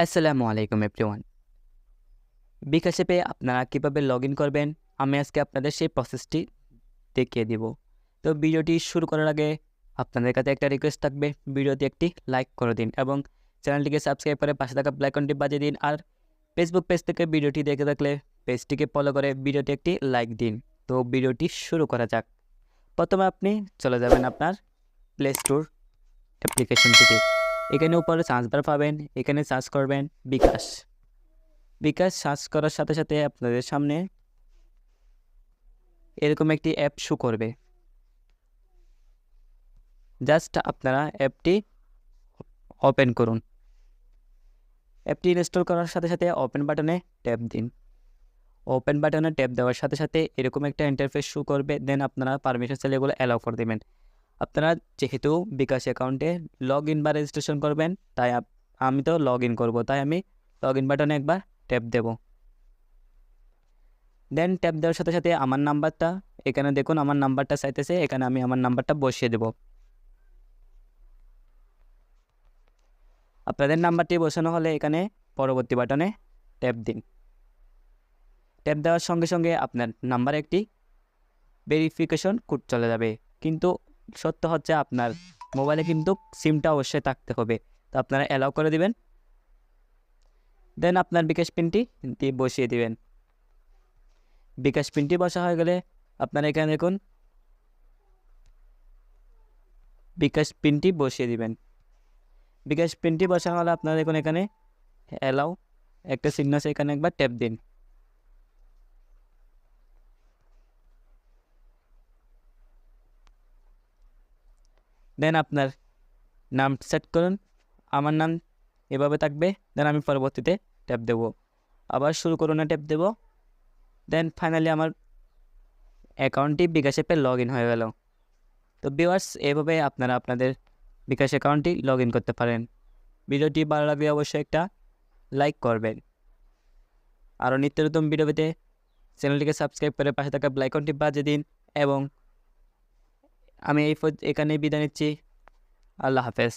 আসসালামু আলাইকুম এভরিওয়ান। বিকাশ অ্যাপে আপনারা কীভাবে লগ ইন করবেন আমি আজকে আপনাদের সেই প্রসেসটি দেখিয়ে দিব। তো ভিডিওটি শুরু করার আগে আপনাদের কাছে একটা রিকোয়েস্ট থাকবে, ভিডিওতে একটি লাইক করে দিন এবং চ্যানেলটিকে সাবস্ক্রাইব করে পাশে থাকা বেল আইকনটি বাজিয়ে দিন। আর ফেসবুক পেজ থেকে ভিডিওটি দেখে থাকলে পেজটিকে ফলো করে ভিডিওটি একটি লাইক দিন। তো ভিডিওটি শুরু করা যাক। প্রথমে আপনি চলে যাবেন আপনার প্লে স্টোর অ্যাপ্লিকেশনটিতে। এখানে উপরে সার্চ বার পাবেন, এখানে সার্চ করবেন বিকাশ। বিকাশ সার্চ করার সাথে সাথে আপনাদের সামনে এরকম একটি অ্যাপ শো করবে। জাস্ট আপনারা অ্যাপটি ওপেন করুন। অ্যাপটি ইনস্টল করার সাথে সাথে ওপেন বাটনে ট্যাপ দিন। ওপেন বাটনে ট্যাপ দেওয়ার সাথে সাথে এরকম একটা ইন্টারফেস শো করবে। দেন আপনারা পারমিশন চাইলে এগুলো অ্যালাউ করে দেবেন। আপনারা যেহেতু বিকাশ অ্যাকাউন্টে লগ ইন বা রেজিস্ট্রেশন করবেন, তাই আমি তো লগ ইন করবো, তাই আমি লগ ইন বাটনে একবার ট্যাপ দেব। দেন ট্যাপ দেওয়ার সাথে সাথে আমার নাম্বারটা, এখানে দেখুন আমার নাম্বারটা চাইতেছে, এখানে আমি আমার নাম্বারটা বসিয়ে দেব। আপনাদের নাম্বারটি বসানো হলে এখানে পরবর্তী বাটনে ট্যাপ দিন। ট্যাপ দেওয়ার সঙ্গে সঙ্গে আপনার নাম্বারে একটি ভেরিফিকেশন কোড চলে যাবে। কিন্তু সত্য হচ্ছে আপনার মোবাইলে কিন্তু সিমটা অবশ্যই থাকতে হবে, তো আপনারা অ্যালাউ করে দিবেন। দেন আপনার বিকাশ পিনটি দিয়ে বসিয়ে দিবেন। বিকাশ পিনটি বসা হয়ে গেলে আপনারা এখানে দেখুন বিকাশ পিনটি বসিয়ে দিবেন। বিকাশ পিনটি বসানো হলে আপনারা দেখুন এখানে অ্যালাউ একটা চিহ্ন আছে, এখানে একবার ট্যাপ দিন। দেন আপনার নাম সেট করুন। আমার নাম এভাবে থাকবে। দেন আমি পরবর্তীতে ট্যাপ দেব, আবার শুরু করুন ট্যাপ দেব। দেন ফাইনালি আমার অ্যাকাউন্টটি বিকাশ অ্যাপে লগ ইন হয়ে গেল। তো ভিউয়ার্স, এভাবে আপনারা আপনাদের বিকাশ অ্যাকাউন্টটি লগ ইন করতে পারেন। ভিডিওটি ভালো লাগলে অবশ্যই একটা লাইক করবেন। আরও নিত্য নতুন ভিডিও পেতে চ্যানেলটিকে সাবস্ক্রাইব করে পাশে থাকা বেল আইকনটি বাজিয়ে দিন এবং আমি এখানেই বিদায় নিচ্ছি। আল্লাহ হাফেজ।